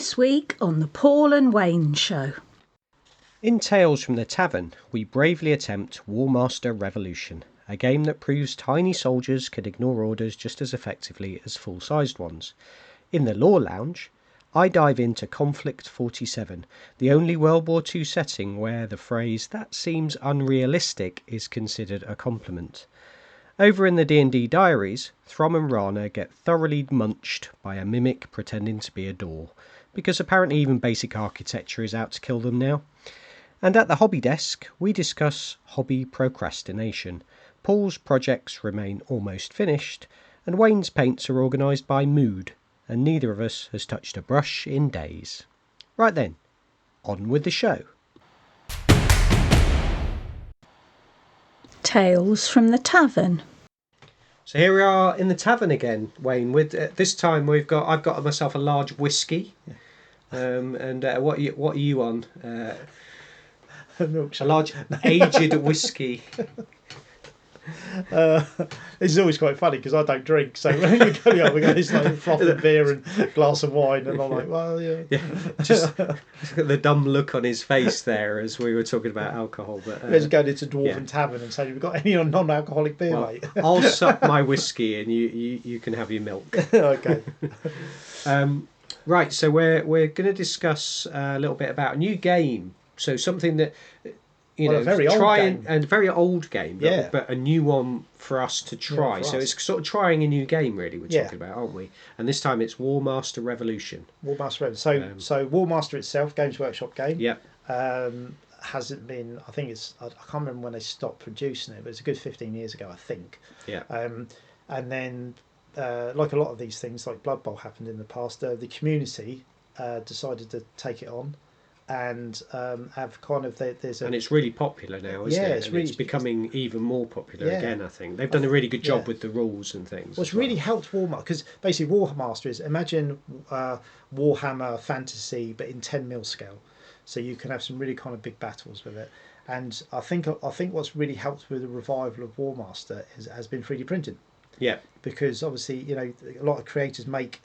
This week on the Paul and Wayne Show. In Tales from the Tavern, we bravely attempt Warmaster Revolution, a game that proves tiny soldiers can ignore orders just as effectively as full-sized ones. In the Lore Lounge, I dive into Konflikkt 47, the only World War II setting where the phrase "that seems unrealistic" is considered a compliment. Over in the D&D Diaries, Throm and Rana get thoroughly munched by a mimic pretending to be a door, because apparently even basic architecture is out to kill them now. And at the hobby desk, we discuss hobby procrastination. Paul's projects remain almost finished, and Wayne's paints are organised by mood, and neither of us has touched a brush in days. Right then, on with the show. Tales from the Tavern. So here we are in the tavern again, Wayne. With this time I've got myself a large whiskey, and what are you on? A large aged whiskey. This is always quite funny because I don't drink, so when we go this like frothing beer and glass of wine, and I'm like, well, yeah. Just the dumb look on his face there as we were talking about alcohol. But we're just going into Dwarven Tavern and saying, "Have we got any non-alcoholic beer, mate?" I'll suck my whiskey and you can have your milk. Okay. Right, so we're going to discuss a little bit about a new game. So something that a very old game. And a very old game, but a new one for us to try. So it's sort of trying a new game, really. We're talking about, aren't we? And this time it's Warmaster Revolution. Warmaster Revolution. So Warmaster itself, Games Workshop game. Yeah. Hasn't been. I think it's. I can't remember when they stopped producing it, but it's a good 15 years ago, I think. Yeah. And then, like a lot of these things, like Blood Bowl happened in the past, the community decided to take it on. And have kind of and it's really popular now, isn't it? It's becoming even more popular again. I think they've done a really good job with the rules and things. What's really helped Warmaster, because basically Warmaster is, imagine Warhammer Fantasy but in 10mm scale, so you can have some really kind of big battles with it. And I think what's really helped with the revival of Warmaster has been 3D printed. Yeah, because obviously a lot of creators make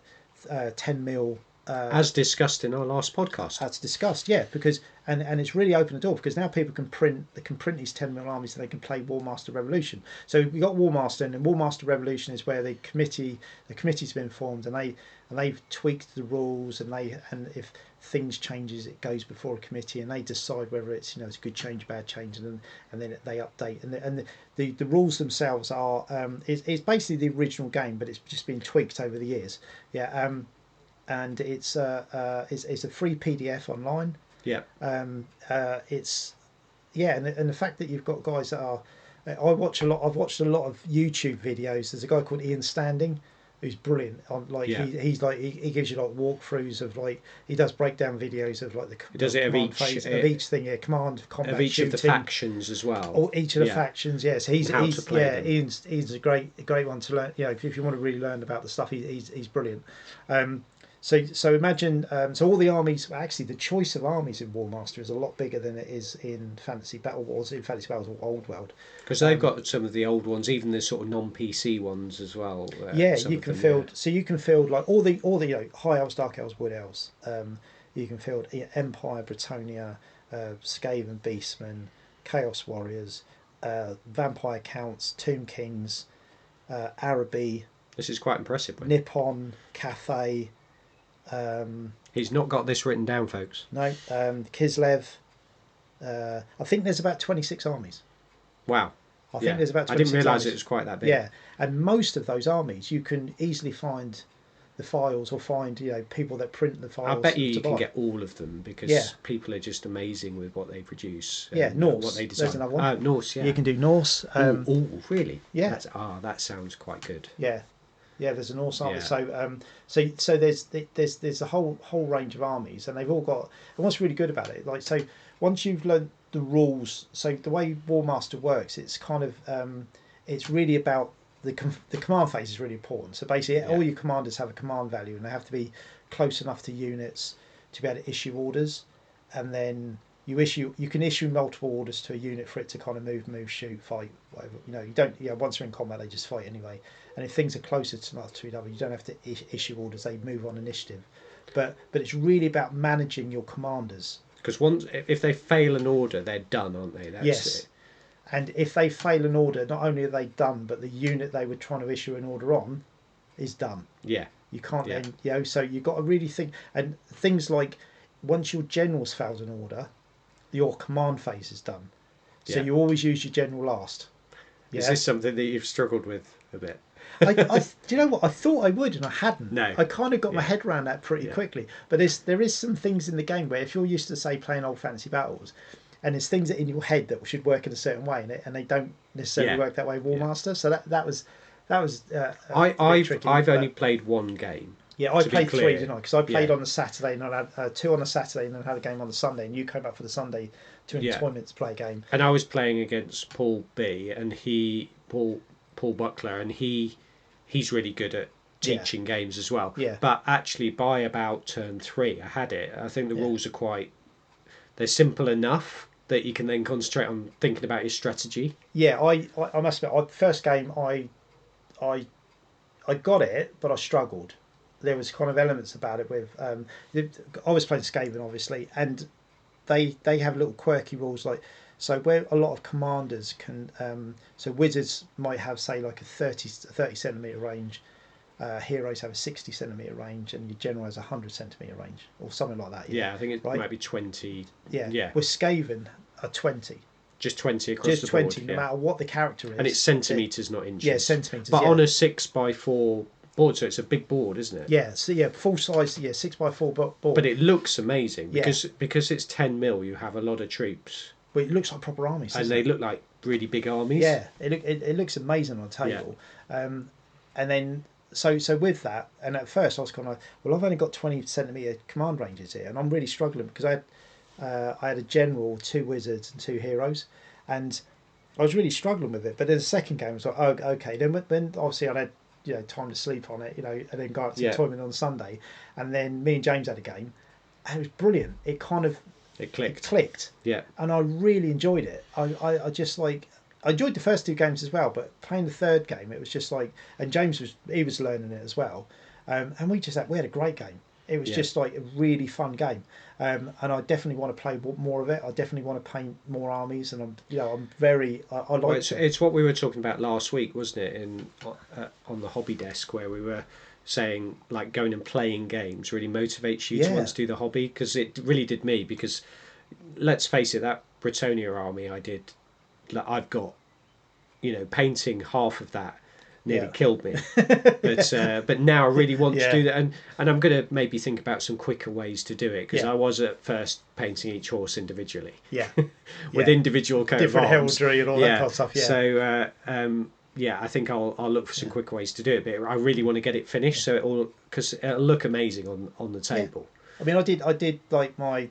10mm. As discussed in our last podcast. As discussed, because and it's really opened the door, because now people can print these 10mm armies and they can play Warmaster Revolution. So we got Warmaster, and Warmaster Revolution is where the committee's been formed, and they've tweaked the rules, and if things changes, it goes before a committee, and they decide whether it's it's a good change, bad change, and then they update, and the rules themselves are it's basically the original game, but it's just been tweaked over the years. And it's a free PDF online. Yeah. And the fact that you've got guys that are, I've watched a lot of YouTube videos. There's a guy called Ian Standing, who's brilliant. He gives you like walkthroughs of he does breakdown videos of of each thing. Command, combat, of each shooting, of the factions as well. Or each of the factions. Yes, Ian's a great one to learn. If you want to really learn about the stuff, he's brilliant. So imagine, so all the armies, actually the choice of armies in Warmaster is a lot bigger than it is in Fantasy Battle Wars, or Old World. Because they've got some of the old ones, even the sort of non-PC ones as well. You can field. So you can field like all the High Elves, Dark Elves, Wood Elves. You can field Empire, Bretonnia, Skaven Beastmen, Chaos Warriors, Vampire Counts, Tomb Kings, Araby. This is quite impressive. Nippon, Cathay. He's not got this written down, folks. No, Kislev. I think there's about 26 armies. Wow. I think there's about 26 I didn't realise armies. it was quite that big. Yeah, and most of those armies you can easily find the files, or find people that print the files. I bet you can get all of them, because people are just amazing with what they produce. Norse. What they design. There's another one. Norse, yeah. You can do Norse. Really? Yeah. That sounds quite good. Yeah. Yeah, there's a Norse army. Yeah. So there's a whole range of armies, and they've all got. And what's really good about it, once you've learned the rules, so the way Warmaster works, it's kind of it's really about the command phase is really important. So basically, all your commanders have a command value, and they have to be close enough to units to be able to issue orders, and then you can issue multiple orders to a unit for it to kind of move, shoot, fight, whatever. You don't. Once they're in combat, they just fight anyway. And if things are closer to like 2W, you don't have to issue orders; they move on initiative. But it's really about managing your commanders. Because if they fail an order, they're done, aren't they? Yes. It. And if they fail an order, not only are they done, but the unit they were trying to issue an order on is done. Yeah. You can't then, so you've got to really think. And things like once your general's failed an order, your command phase is done. So you always use your general last. Is this something that you've struggled with a bit? Do you know what? I thought I would and I hadn't. No. I kind of got my head around that pretty quickly. But there is some things in the game where if you're used to, say, playing old fantasy battles, and there's things that in your head that should work in a certain way, and they don't necessarily work that way. Warmaster, so that was. I've only played one game. Yeah, I played 3, didn't I? Because I played on the Saturday, and I had 2 on the Saturday, and then had a game on the Sunday. And you came up for the Sunday to an appointment to play a game. And I was playing against Paul B, and Paul Buckler, and he's really good at teaching games as well. Yeah. But actually, by about turn 3, I had it. I think the rules are they're simple enough that you can then concentrate on thinking about your strategy. Yeah, I must admit, first game I got it, but I struggled. There was kind of elements about it with I was playing Skaven obviously, and they have little quirky rules like, so where a lot of commanders can so wizards might have, say, like a 30 centimetre range, heroes have a 60 centimetre range, and your general has a 100 centimetre range or something like that. Yeah, I think it might be 20. Yeah. With Skaven are 20. Just 20 across the board. Just 20, no matter what the character is. And it's centimetres, not inches. Yeah, centimetres. But on a 6x4 board, so it's a big board, isn't it? Yeah, so full size, 6x4 board. But it looks amazing because it's 10 mil. You have a lot of troops. But it looks like proper armies, and they look like really big armies. Yeah, it looks amazing on the table. Yeah. And then so with that, and at first I was kind of like, well, I've only got 20 centimetre command ranges here, and I'm really struggling because I had a general, 2 wizards, and 2 heroes, and I was really struggling with it. But then the second game I was like, oh, okay. Then obviously I had time to sleep on it, and then go up to the tournament on Sunday, and then me and James had a game, and it was brilliant. It clicked. Yeah. And I really enjoyed it. I just like, I enjoyed the first 2 games as well, but playing the third game, it was just like, and James was learning it as well, and we had a great game. It was just like a really fun game, and I definitely want to play more of it. I definitely want to paint more armies, and I like. It's what we were talking about last week, wasn't it? On the hobby desk, where we were saying like going and playing games really motivates you to want to do the hobby, because it really did me. Because let's face it, that Britannia army I've got, painting half of that nearly killed me. But now I really want to do that, and I'm going to maybe think about some quicker ways to do it, because I was at first painting each horse individually. With individual coat different of arms. heraldry and all that kind of stuff. So I think I'll look for some quicker ways to do it, but I really want to get it finished because it'll look amazing on the table. I mean, I did like my.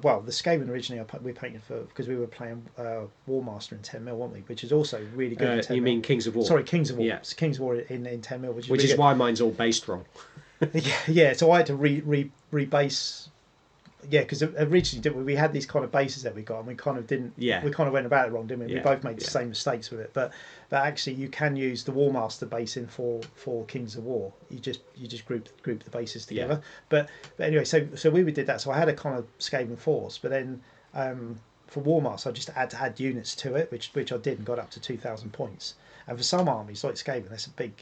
Well, the Skaven originally we painted because we were playing Warmaster in 10 mil, weren't we? Which is also really good. In 10 you mean Kings of War? Sorry, Kings of War. Yeah. It's Kings of War in 10 mil, which is why mine's all based wrong. Yeah. So I had to rebase. Yeah, because originally we had these kind of bases that we got, and we kind of didn't. Yeah. We kind of went about it wrong, didn't we? Yeah. We both made the same mistakes with it, but actually you can use the Warmaster base in for Kings of War. You just group the bases together. But anyway, so we did that. So I had a kind of Skaven force, but then for Warmaster I just had to add units to it, which I did, and got up to 2,000 points. And for some armies like Skaven,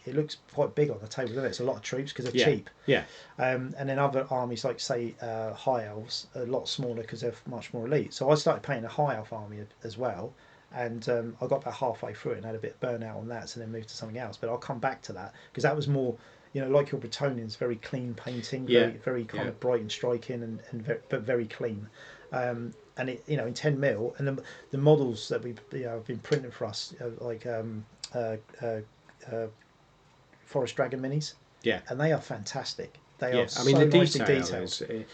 it looks quite big on the table, doesn't it? It's a lot of troops because they're cheap. Yeah. And then other armies like, say, High Elves are a lot smaller because they're much more elite. So I started painting a High Elf army as well, and I got about halfway through it and had a bit of burnout on that, so then moved to something else. But I'll come back to that because that was more, like your Bretonians, very clean painting, very kind of bright and striking, but very clean. And it, in 10 mil, and the models that have been printing for us, like Forest Dragon minis, and they are fantastic. They are so the nicely detail detailed,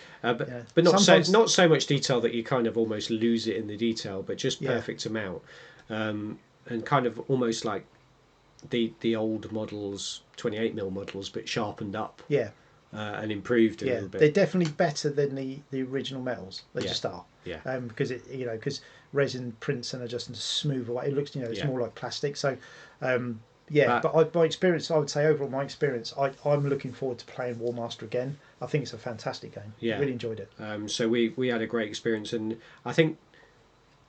but not so much detail that you kind of almost lose it in the detail, but just perfect amount, and kind of almost like the old models, 28 mil models, but sharpened up. Yeah. and improved a little bit. They're definitely better than the original metals. They just are. Yeah. Because because resin prints and are just smooth away. It looks, it's more like plastic. So, but my experience, I would say overall, my experience, I'm looking forward to playing Warmaster again. I think it's a fantastic game. Yeah. I really enjoyed it. So we had a great experience, and I think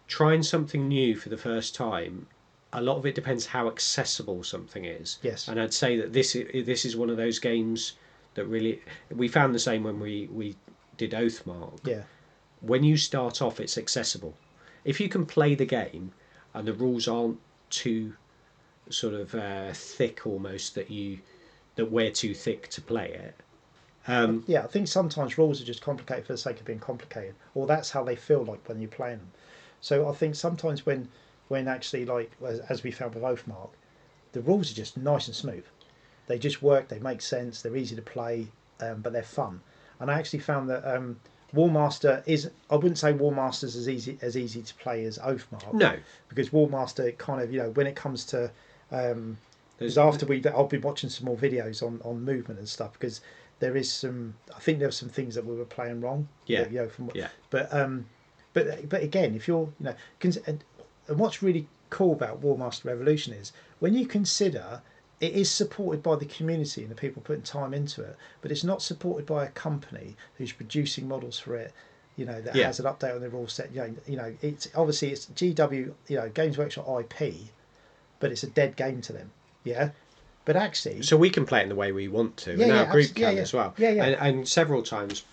trying something new for the first time, a lot of it depends how accessible something is. Yes. And I'd say that this is one of those games that really, we found the same when we did Oathmark. Yeah. When you start off, it's accessible. If you can play the game and the rules aren't too sort of thick almost that we're too thick to play it. I think sometimes rules are just complicated for the sake of being complicated, or that's how they feel like when you're playing them. So I think sometimes when actually, like as we found with Oathmark, the rules are just nice and smooth. They just work, they make sense, they're easy to play, but they're fun. And I actually found that Warmaster is, I wouldn't say Warmaster's as easy to play as Oathmark. No. Because Warmaster kind of, when it comes to, because I'll be watching some more videos on movement and stuff, because there is some, I think there were some things that we were playing wrong. Yeah. But again, if you're, and what's really cool about Warmaster Revolution is when you consider it is supported by the community and the people putting time into it, but it's not supported by a company who's producing models for it, that has an update on the rule set. It's obviously it's GW, Games Workshop IP, but it's a dead game to them. Yeah. But actually, so we can play it in the way we want to, and our group can as well. Yeah. And several times,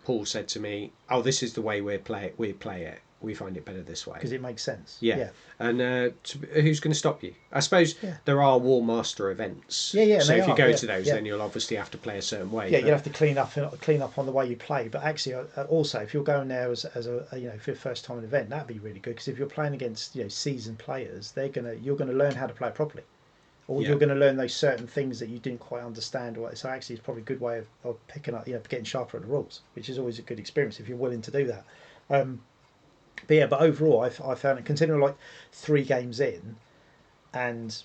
Paul said to me, "Oh, this is the way we play it. We find it better this way because it makes sense." Yeah. And who's going to stop you? I suppose there are Warmaster events. Yeah. So if you go to those, then you'll obviously have to play a certain way. Yeah, you'll have to clean up on the way you play. But actually, also if you're going there as a for your first time event, that'd be really good because if you're playing against seasoned players, you're gonna learn how to play it properly. Or you're going to learn those certain things that you didn't quite understand. So actually, it's probably a good way of picking up, getting sharper at the rules, which is always a good experience if you're willing to do that. But overall, I found it, considering like 3 games in, and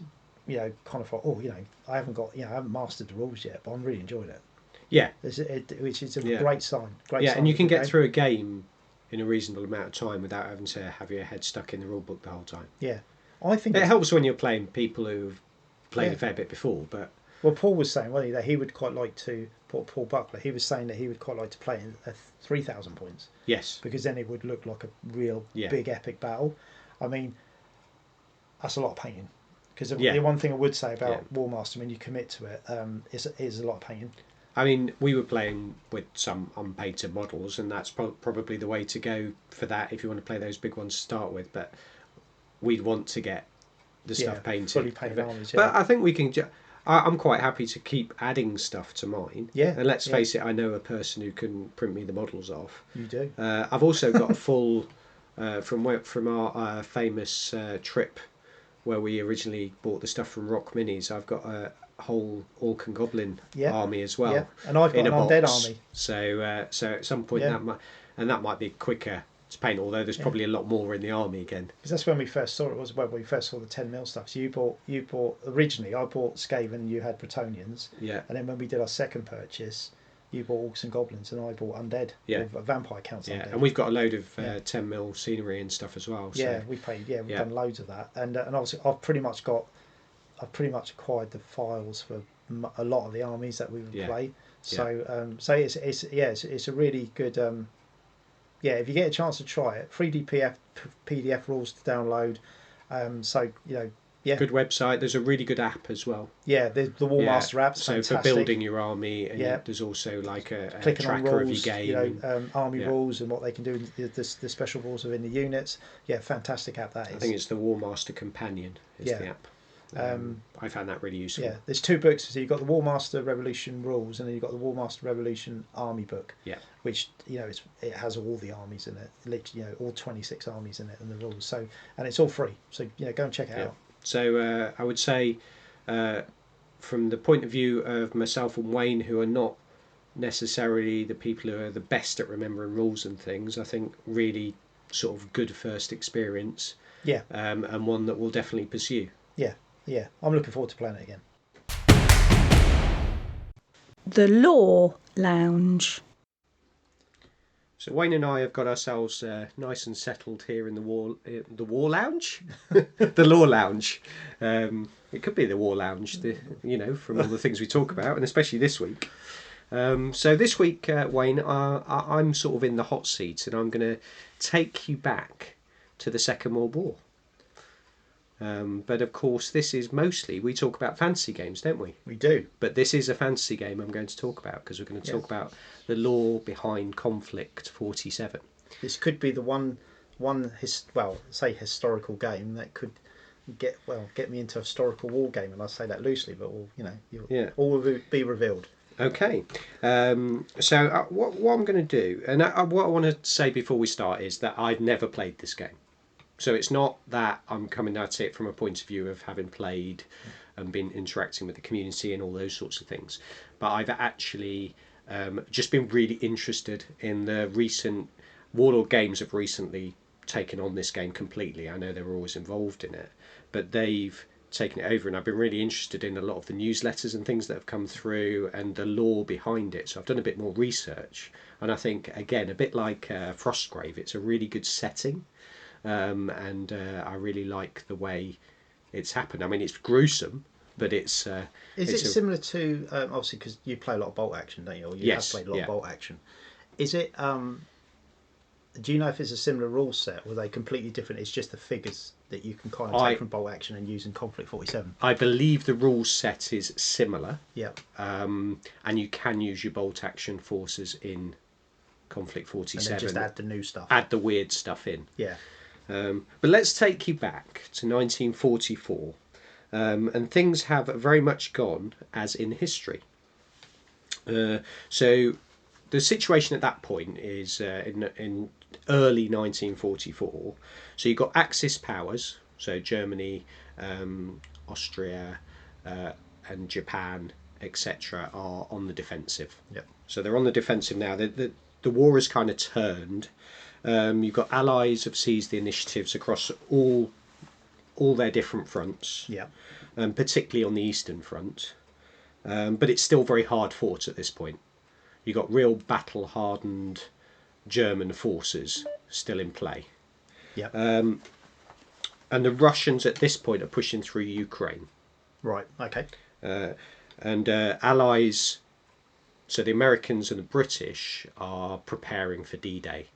kind of thought, I haven't mastered the rules yet, but I'm really enjoying it. Yeah, which is a great sign. And you can get through a game in a reasonable amount of time without having to have your head stuck in the rule book the whole time. Yeah, I think it helps when you're playing people who've played a fair bit before, but Paul was saying, wasn't he, that he would quite like to. Paul Buckler, he was saying that he would quite like to play in 3,000 points. Yes, because then it would look like a real big epic battle. I mean, that's a lot of painting. Because the one thing I would say about Warmaster, when you commit to it, is a lot of painting. I mean, we were playing with some unpainted models, and that's probably the way to go for that if you want to play those big ones to start with. But we'd want to get the stuff painted. Fully painted armies, But I think we can. I'm quite happy to keep adding stuff to mine. Yeah. And let's face it, I know a person who can print me the models off. You do. I've also got a full from our famous trip where we originally bought the stuff from Rock Minis. I've got a whole Orc and Goblin army as well. Yeah. And I've got an undead army. So at some point that might be quicker to paint, although there's probably a lot more in the army again. Because that's when we first saw it, was when we first saw the 10mm stuff. So you bought originally, I bought Skaven, you had Bretonnians. Yeah. And then when we did our second purchase, you bought Orcs and Goblins and I bought Undead. Yeah. Vampire counts Undead. And we've got a load of 10mm scenery and stuff as well. So. Yeah, we've done loads of that. And obviously I've pretty much acquired the files for a lot of the armies that we would play. So it's a really good if you get a chance to try it, 3D PDF rules to download. Good website. There's a really good app as well. Yeah, the Warmaster app's so fantastic. for building your army, and there's also like a tracker of your game. Army rules and what they can do, the special rules within the units. Yeah, fantastic app that is. I think it's the Warmaster Companion is the app. I found that really useful. Yeah, there's 2 books. So you've got the Warmaster Revolution rules, and then you've got the Warmaster Revolution Army book. Yeah, which it has all the armies in it. Literally, all 26 armies in it and the rules. So and it's all free. So go and check it out. So I would say, from the point of view of myself and Wayne, who are not necessarily the people who are the best at remembering rules and things, I think really sort of good first experience. Yeah. And one that we'll definitely pursue. Yeah. Yeah, I'm looking forward to playing it again. The Law Lounge. So Wayne and I have got ourselves nice and settled here in the war lounge, the law lounge. It could be the war lounge, from all the things we talk about, and especially this week. So this week, Wayne, I'm sort of in the hot seat, and I'm going to take you back to the Second World War. But of course, this is mostly, we talk about fantasy games, don't we? We do. But this is a fantasy game I'm going to talk about, because we're going to talk about the lore behind Konflikkt 47. This could be the historical game that could get me into a historical war game, and I say that loosely, but all will be revealed. Okay, so what I'm going to do, and what I want to say before we start is that I've never played this game. So it's not that I'm coming at it from a point of view of having played and been interacting with the community and all those sorts of things. But I've actually just been really interested in the recent... Warlord Games have recently taken on this game completely. I know they were always involved in it, but they've taken it over, and I've been really interested in a lot of the newsletters and things that have come through and the lore behind it. So I've done a bit more research, and I think, again, a bit like Frostgrave, it's a really good setting. And I really like the way it's happened. I mean, it's gruesome, but it's... Is it similar to, obviously, because you play a lot of bolt action, don't you? Or you have played a lot of bolt action. Is it... do you know if it's a similar rule set, or are they completely different? It's just the figures that you can kind of take from bolt action and use in Konflikkt 47? I believe the rule set is similar. Yeah. And you can use your bolt action forces in Konflikkt 47. And then just add the new stuff. Add the weird stuff in. Yeah. But let's take you back to 1944, and things have very much gone as in history. So the situation at that point is in early 1944. So you've got Axis powers, so Germany, Austria, and Japan, etc., are on the defensive. Yep. So they're on the defensive now. The war has kind of turned. You've got allies have seized the initiatives across all their different fronts, particularly on the Eastern Front. But it's still very hard fought at this point. You've got real battle-hardened German forces still in play. Yep. And the Russians at this point are pushing through Ukraine. Right, okay. And allies, so the Americans and the British are preparing for D-Day.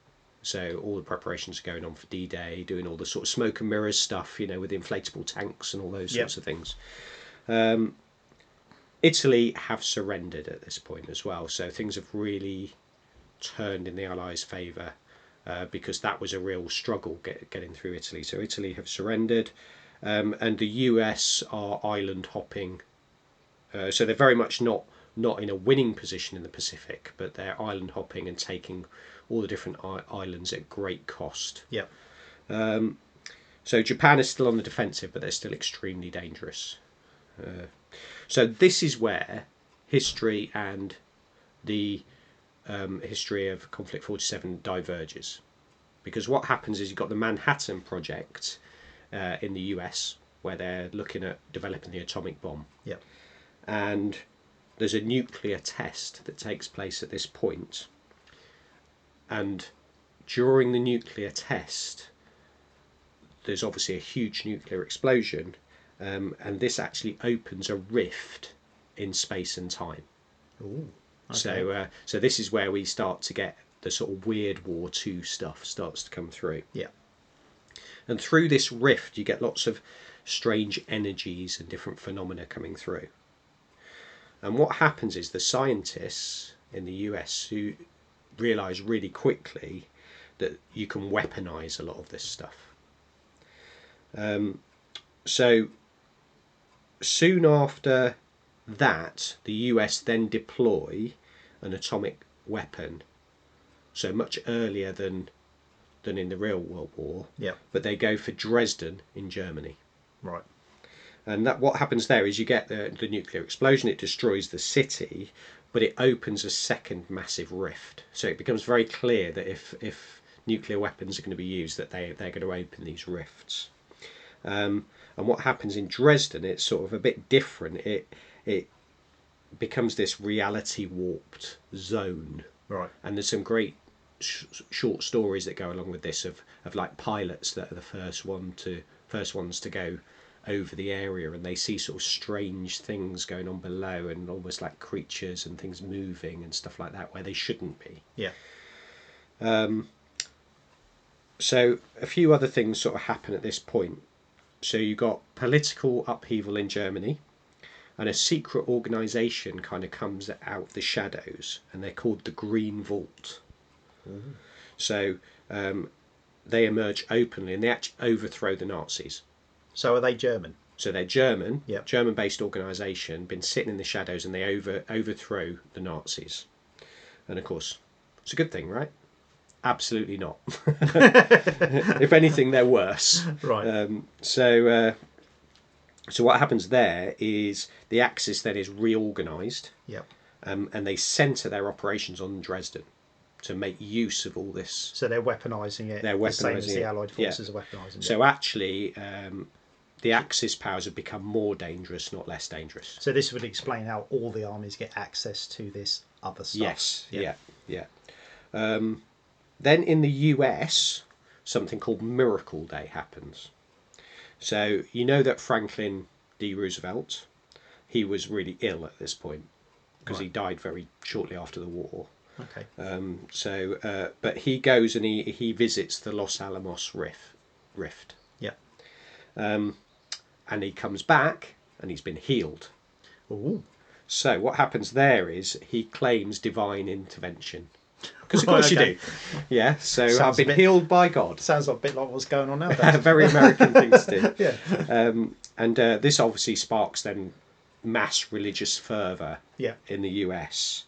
So all the preparations are going on for D-Day, doing all the sort of smoke and mirrors stuff, with inflatable tanks and all those sorts of things. Italy have surrendered at this point as well, so things have really turned in the Allies' favour, because that was a real struggle getting through Italy. So Italy have surrendered, and the US are island hopping. So they're very much not in a winning position in the Pacific, but they're island hopping and taking all the different islands at great cost. Yeah. So Japan is still on the defensive, but they're still extremely dangerous. So this is where history and the history of Konflikkt 47 diverges. Because what happens is you've got the Manhattan Project in the US, where they're looking at developing the atomic bomb. Yeah. And there's a nuclear test that takes place at this point. And during the nuclear test, there's obviously a huge nuclear explosion, and this actually opens a rift in space and time. Ooh, okay. So this is where we start to get the sort of weird War II stuff starts to come through. Yeah. And through this rift, you get lots of strange energies and different phenomena coming through. And what happens is the scientists in the US who realise really quickly that you can weaponize a lot of this stuff. So soon after that, the US then deploy an atomic weapon, so much earlier than in the real World War. Yeah. But they go for Dresden in Germany. Right. And that what happens there is you get the nuclear explosion, it destroys the city, but it opens a second massive rift. So it becomes very clear that if nuclear weapons are going to be used, that they're going to open these rifts. And what happens in Dresden, it's sort of a bit different. becomes this reality warped zone. Right. And there's some great short stories that go along with this of like pilots that are the first ones to go over the area, and they see sort of strange things going on below, and almost like creatures and things moving and stuff like that where they shouldn't be. Yeah. So a few other things sort of happen at this point. So you got political upheaval in Germany, and a secret organisation kind of comes out of the shadows, and they're called the Green Vault. Mm. So they emerge openly, and they actually overthrow the Nazis. So are they German? So they're German, yep. German-based organisation, been sitting in the shadows, and they overthrow the Nazis. And of course, it's a good thing, right? Absolutely not. If anything, they're worse. Right. So what happens there is the Axis then is reorganised, yep. And they centre their operations on Dresden to make use of all this. So they're weaponising it. They're weaponising the same as it. the Allied forces are weaponising it. So actually, the Axis powers have become more dangerous, not less dangerous. So this would explain how all the armies get access to this other stuff. Yes. Yeah. Then in the US, something called Miracle Day happens. So you know that Franklin D. Roosevelt, he was really ill at this point because he died very shortly after the war. Okay. But he goes and he visits the Los Alamos Rift. Yeah. And he comes back and he's been healed. Ooh. So what happens there is he claims divine intervention. Because of course you do. Yeah, so I've been healed by God. Sounds a bit like what's going on nowadays. Very American thing to do. Yeah. And this obviously sparks then mass religious fervour in the US.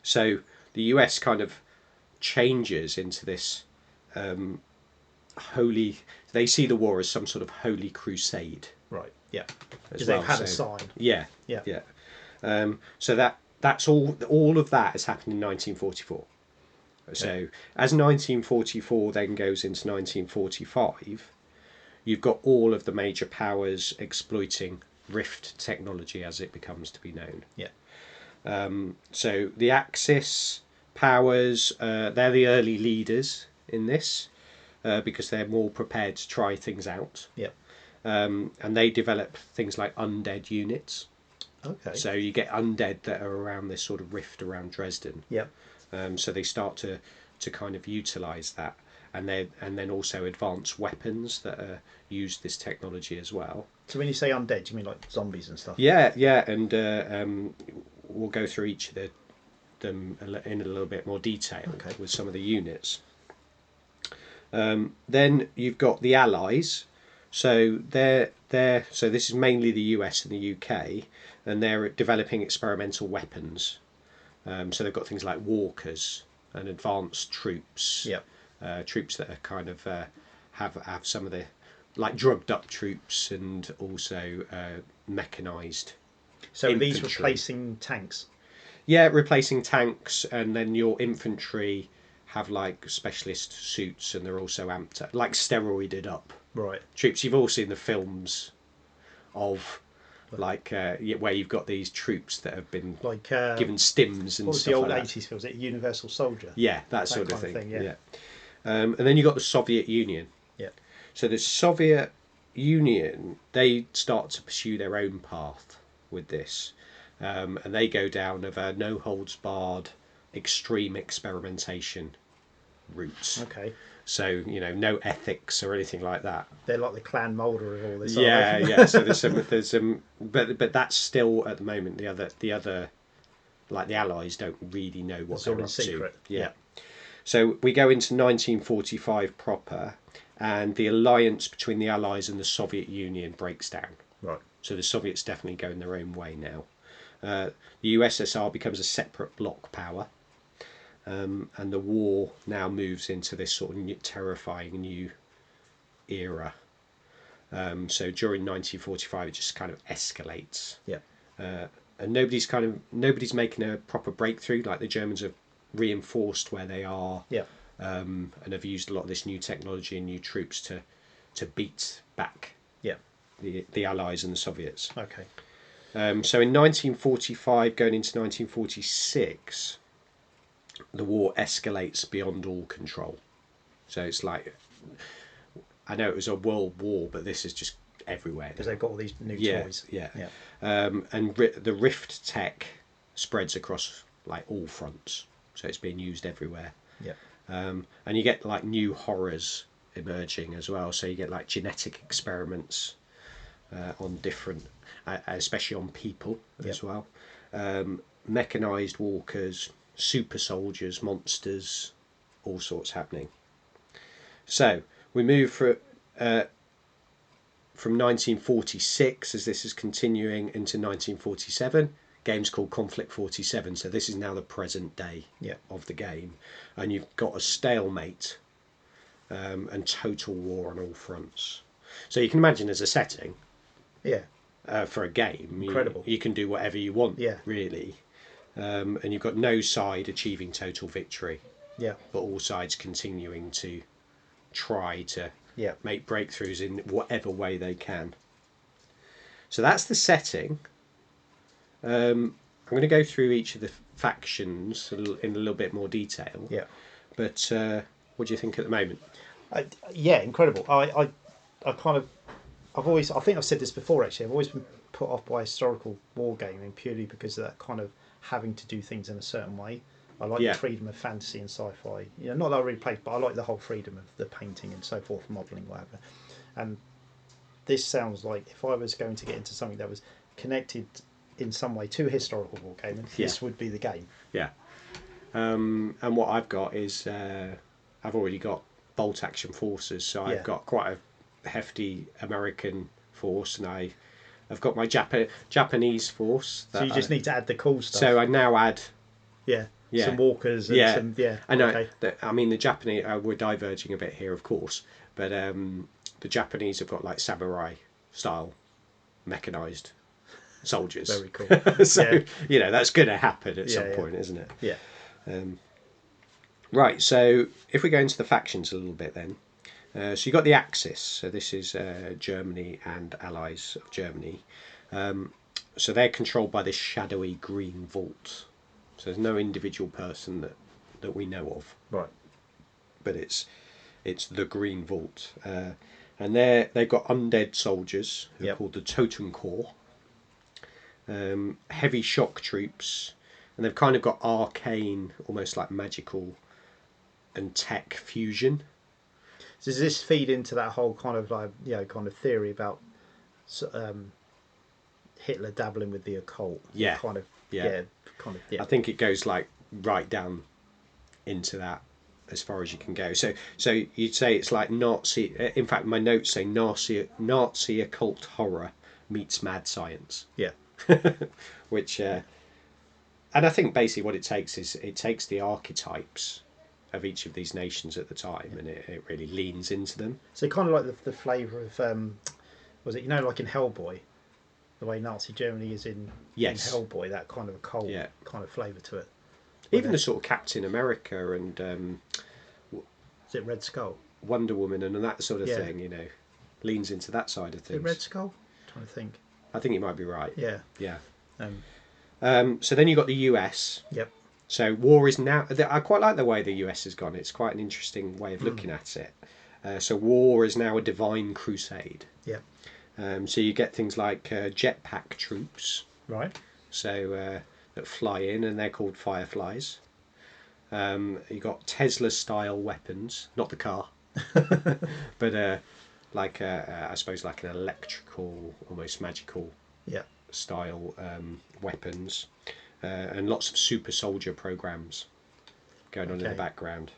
So the US kind of changes into this holy... They see the war as some sort of holy crusade. Right, yeah. Because Well. they've had a sign. Yeah. So that's all of that has happened in 1944. So as 1944 then goes into 1945, you've got all of the major powers exploiting Rift technology as it becomes to be known. Yeah. So the Axis powers, they're the early leaders in this because they're more prepared to try things out. Yeah. And they develop things like undead units. Okay. So you get undead that are around this sort of rift around Dresden. Yeah. So they start to kind of utilise that, and then also advanced weapons that use this technology as well. So when you say undead, do you mean like zombies and stuff? Yeah, and we'll go through each of them in a little bit more detail with some of the units. Then you've got the Allies. So so this is mainly the US and the UK, and they're developing experimental weapons. So they've got things like walkers and advanced troops. Yeah. Troops that are kind of have some of the like drugged up troops, and also mechanised. So infantry. are these replacing tanks? Yeah, replacing tanks, and then your infantry have like specialist suits, and they're also amped up, like steroided up. Right. Troops. You've all seen the films of like where you've got these troops that have been like given stims and what was stuff the old like 80s film? Was it Universal Soldier? Yeah, that sort of thing. Yeah. And then you've got the Soviet Union. Yeah. So the Soviet Union, they start to pursue their own path with this, and they go down of a no holds barred extreme experimentation routes. Okay. So no ethics or anything like that. They're like the Clan Mulder of all this. Yeah. So there's some, but that's still at the moment the other, like the Allies don't really know what they're up to. Yeah. So we go into 1945 proper, and the alliance between the Allies and the Soviet Union breaks down. Right. So the Soviets definitely going their own way now. The USSR becomes a separate bloc power. And the war now moves into this sort of terrifying new era. So during 1945, it just kind of escalates. Yeah. And nobody's making a proper breakthrough. Like the Germans have reinforced where they are. Yeah. And have used a lot of this new technology and new troops to beat back. Yeah. The Allies and the Soviets. Okay. So in 1945, going into 1946, the war escalates beyond all control. So it's like, I know it was a world war, but this is just everywhere. Because they've got all these new toys. Yeah. And the Rift tech spreads across like all fronts, so it's being used everywhere. Yeah. And you get like new horrors emerging as well. So you get like genetic experiments on different, especially on people as well. Mechanized walkers, super soldiers, monsters, all sorts happening. So we move from 1946, as this is continuing, into 1947. Game's called Konflikt 47, so this is now the present day of the game, and you've got a stalemate and total war on all fronts. So you can imagine as a setting, for a game, incredible. You can do whatever you want, Yeah. really, and you've got no side achieving total victory, Yeah. but all sides continuing to try to make breakthroughs in whatever way they can. So that's the setting. I'm going to go through each of the factions in a little bit more detail. Yeah. But what do you think at the moment? Incredible. I think I've said this before actually. I've always been put off by historical wargaming purely because of that kind of having to do things in a certain way. I like the freedom of fantasy and sci-fi. Not that I really play, but I like the whole freedom of the painting and so forth, modelling, whatever. And this sounds like if I was going to get into something that was connected in some way to historical wargaming, this would be the game. Yeah. And what I've got is I've already got bolt action forces, so I've got quite a hefty American force, and I've got my Japanese force. So you just need to add the cool stuff. So I now add some walkers and some I know. I mean, the Japanese, we're diverging a bit here, of course, but the Japanese have got like samurai style mechanized soldiers. Very cool. So that's going to happen at some point, isn't it? Yeah. Right. So if we go into the factions a little bit, then, so you got the Axis. So this is Germany and allies of Germany. So they're controlled by this shadowy green vault. So there's no individual person that we know of. Right. But it's the Green Vault. And they've got undead soldiers who are called the Totem Corps. Heavy shock troops. And they've kind of got arcane, almost like magical and tech fusion. So does this feed into that whole kind of like kind of theory about Hitler dabbling with the occult? I think it goes like right down into that as far as you can go. So you'd say it's like Nazi. In fact, my notes say Nazi occult horror meets mad science. Yeah. Which, and I think basically what it takes is it takes the archetypes of each of these nations at the time, and it really leans into them. So kind of like the flavour of was it like in Hellboy, the way Nazi Germany is in Hellboy, that kind of occult kind of flavour to it. Even the sort of Captain America and is it Red Skull, Wonder Woman, and that sort of thing, leans into that side of things. Is it Red Skull? I'm trying to think. I think you might be right. Yeah. So then you've got the US. Yep. So war is now. I quite like the way the US has gone. It's quite an interesting way of looking at it. So war is now a divine crusade. Yep. So you get things like jetpack troops. Right. So that fly in, and they're called Fireflies. You got Tesla-style weapons, not the car, but I suppose like an electrical, almost magical style weapons, and lots of super soldier programs going on in the background.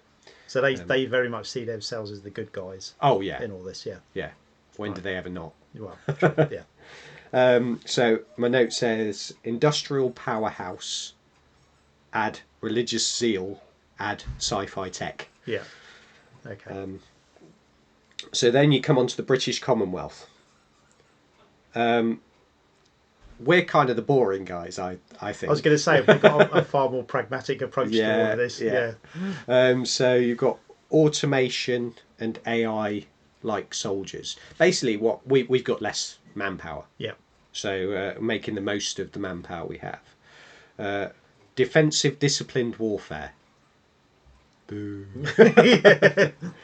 So they very much see themselves as the good guys. Oh yeah. In all this, Yeah. When do they ever not? Well, yeah. So my note says industrial powerhouse, add religious zeal, add sci-fi tech. Yeah. Okay. So then you come on to the British Commonwealth. We're kind of the boring guys, I think. I was going to say we've got a far more pragmatic approach to all of this. Yeah. So you've got automation and AI like soldiers. Basically, what we've got less manpower. Yeah. So making the most of the manpower we have. Defensive disciplined warfare. Boo.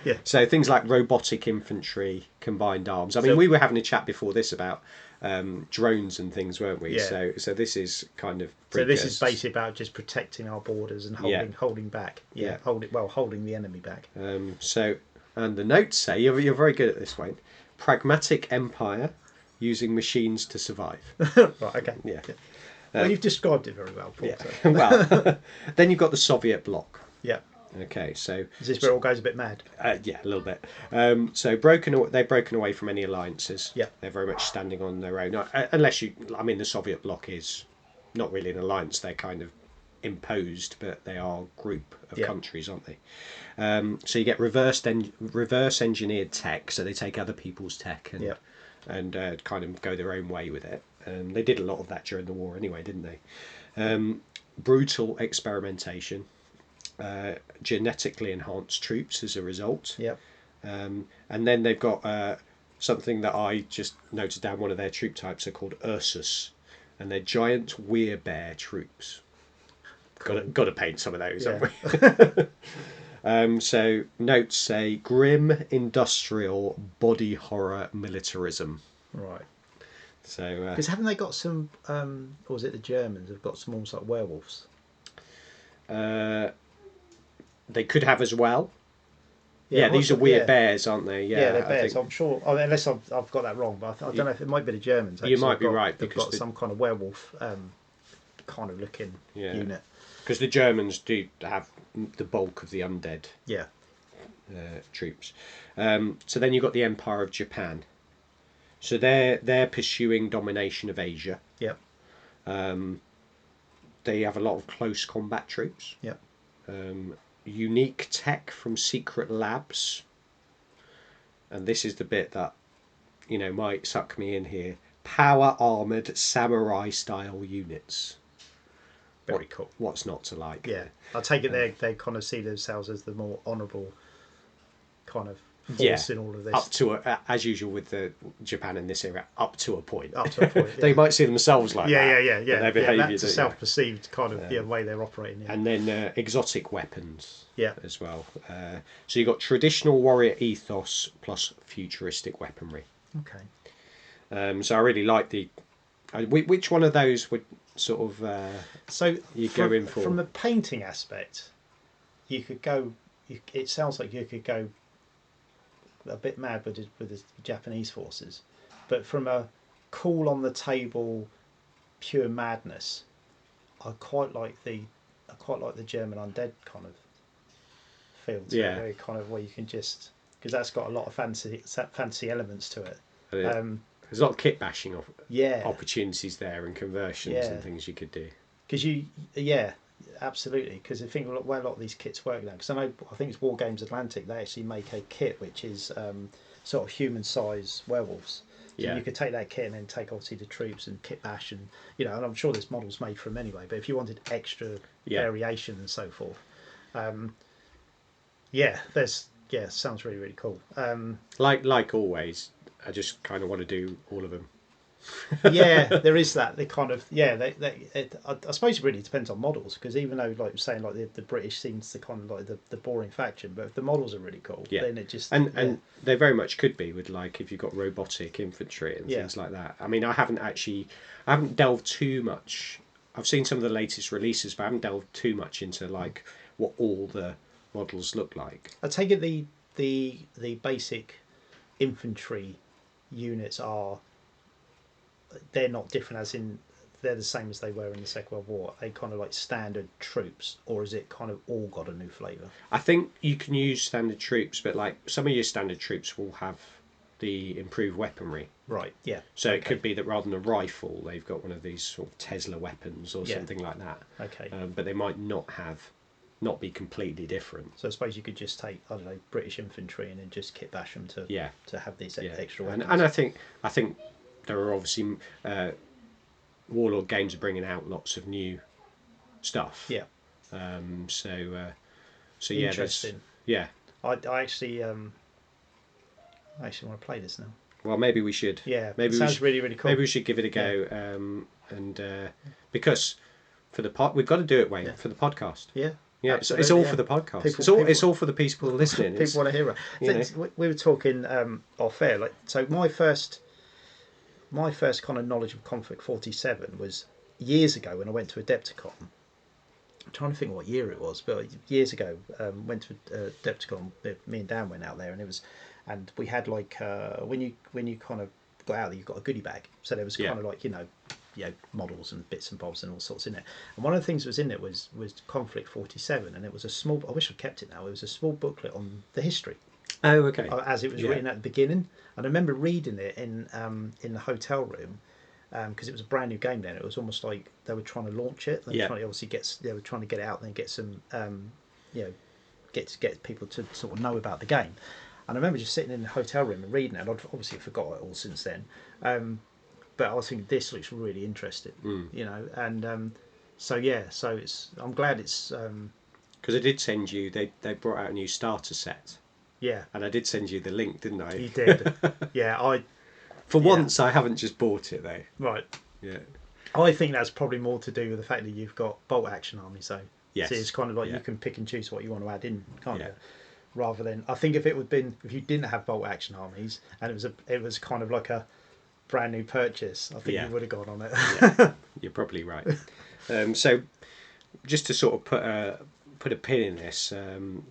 Yeah. So things like robotic infantry, combined arms. I mean, we were having a chat before this about drones and things, weren't we? Yeah. So this is kind of. So this is basically about just protecting our borders and holding back. Yeah. Holding the enemy back. And the notes say you're very good at this, Wayne. Pragmatic empire using machines to survive. Right. Okay. Yeah. Well, you've described it very well, Paul. Yeah. So. Well, then you've got the Soviet bloc. Yeah. Okay, so is this where it all goes a bit mad? Yeah, a little bit. So they've broken away from any alliances. Yeah, they're very much standing on their own. Unless the Soviet bloc is not really an alliance; they're kind of imposed, but they are a group of countries, aren't they? So you get reverse engineered tech, so they take other people's tech and kind of go their own way with it. They did a lot of that during the war, anyway, didn't they? Brutal experimentation. Genetically enhanced troops as a result. Yep. And then they've got something that I just noted down. One of their troop types are called Ursus, and they're giant werebear troops. Cool. Got to paint some of those, haven't we? So notes say grim industrial body horror militarism. Right. So because haven't they got some? Or was it the Germans have got some almost like werewolves? They could have as well. Yeah, these are weird bears, aren't they? Yeah, they're bears. I'm sure, unless I've got that wrong, but I don't know if it might be the Germans. You might be right. They've got some kind of werewolf kind of looking unit. Because the Germans do have the bulk of the undead troops. So then you've got the Empire of Japan. So they're pursuing domination of Asia. Yep. They have a lot of close combat troops. Yep. Unique tech from secret labs, and this is the bit that might suck me in here. Power-armoured samurai style units. Very cool. What's not to like? Yeah, I take it they kind of see themselves as the more honourable kind of force in all of this. Up to as usual with the Japan in this era, up to a point. Up to a point. They might see themselves like that. Yeah. Their behaviour. That's a self-perceived kind of way they're operating. Yeah. And then exotic weapons. Yeah. As well. So you've got traditional warrior ethos plus futuristic weaponry. Okay. So I really like the. Which one of those would sort of you go in for? From the painting aspect, you could go. It sounds like you could go a bit mad with the Japanese forces, but from a cool on the table, pure madness, I quite like the German undead kind of feel to it, where you can just, because that's got a lot of fancy elements to it. There's a lot of kit bashing opportunities there and conversions and things you could do. Because absolutely. Because I think where a lot of these kits work now. Because I think it's Wargames Atlantic. They actually make a kit which is sort of human-sized werewolves. So you could take that kit and then take obviously the troops and kit bash and and I'm sure this model's made for them anyway. But if you wanted extra variation and so forth, sounds really, really cool. Like always, I just kind of want to do all of them. There is that. They kind of I suppose it really depends on models, because even though, like you're saying, like the British seems to kind of like the boring faction, but if the models are really cool, then it just and they very much could be with, like, if you've got robotic infantry and things like that. I mean, I haven't delved too much. I've seen some of the latest releases, but I haven't delved too much into like what all the models look like. I take it the basic infantry units they're not different, as in they're the same as they were in the Second World War. Are they kind of like standard troops, or is it kind of all got a new flavour? I think you can use standard troops, but like some of your standard troops will have the improved weaponry. Right, yeah. So it could be that rather than a rifle, they've got one of these sort of Tesla weapons or something like that. Okay. But they might not be completely different. So I suppose you could just take, I don't know, British infantry and then just kit bash them to have these extra weapons. And I think there are obviously Warlord Games are bringing out lots of new stuff. Yeah. So interesting. Yeah. I actually want to play this now. Well, maybe we should. Yeah, maybe it sounds we should, really, really cool. Maybe we should give it a go. And because for the we've got to do it, Wayne, for the podcast. Yeah. Yeah, it's all for the podcast. It's all for the people listening. People want to hear it. We were talking off air. Like, so my first kind of knowledge of Konflikkt 47 was years ago when I went to Adepticon. I'm trying to think what year it was, but years ago, went to Adepticon. Me and Dan went out there, and we had like when you kind of got out there, you got a goodie bag. So there was kind of like models and bits and bobs and all sorts in it. And one of the things that was in it was Konflikkt 47, and it was a small. I wish I'd kept it now. It was a small booklet on the history. Oh, okay. As it was written at the beginning, and I remember reading it in the hotel room. Because it was a brand new game then, it was almost like they were trying to launch it. They were trying to get it out and get some, get people to sort of know about the game. And I remember just sitting in the hotel room and reading it. And I'd obviously forgot it all since then, but I was thinking this looks really interesting, And so it's. I'm glad it's. Because I did send you. They brought out a new starter set. Yeah. And I did send you the link, didn't I? You did. Yeah, For once, I haven't just bought it though. Right. Yeah. I think that's probably more to do with the fact that you've got bolt action army, so yes. It's kind of like you can pick and choose what you want to add in, can't you? Rather than, I think if you didn't have bolt action armies and it was kind of like a brand new purchase, I think you would have gone on it. Yeah. You're probably right. So just to sort of put a pin in this,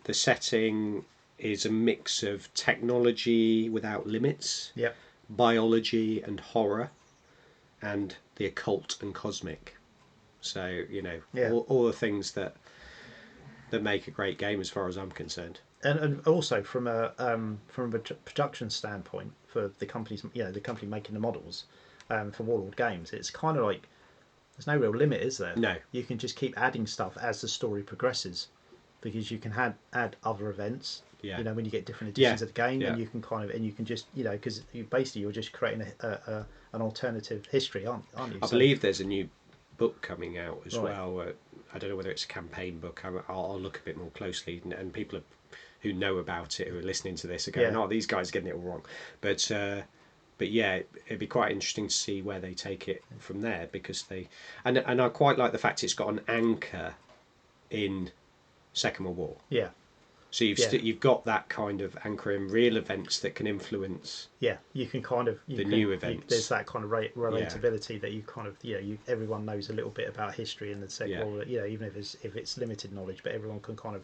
the setting is a mix of technology without limits. Yep. Biology and horror, and the occult and cosmic. So all the things that make a great game, as far as I'm concerned. And also from a production standpoint, for the companies, the company making the models, for Warlord Games, it's kind of like there's no real limit, is there? No. You can just keep adding stuff as the story progresses, because you can add other events. Yeah. When you get different editions of the game, yeah. and you can just because you're just creating an alternative history, aren't you? I believe there's a new book coming out as well. I don't know whether it's a campaign book. I'll look a bit more closely, and people who know about it, who are listening to this, are going, "Oh, these guys are getting it all wrong." But yeah, it'd be quite interesting to see where they take it from there, because and I quite like the fact it's got an anchor in Second World War. Yeah. So you've got that kind of anchor in real events that can influence. Yeah, you can kind of new events. There's that kind of relatability that you kind of everyone knows a little bit about history in the Second World War. Even if it's limited knowledge, but everyone can kind of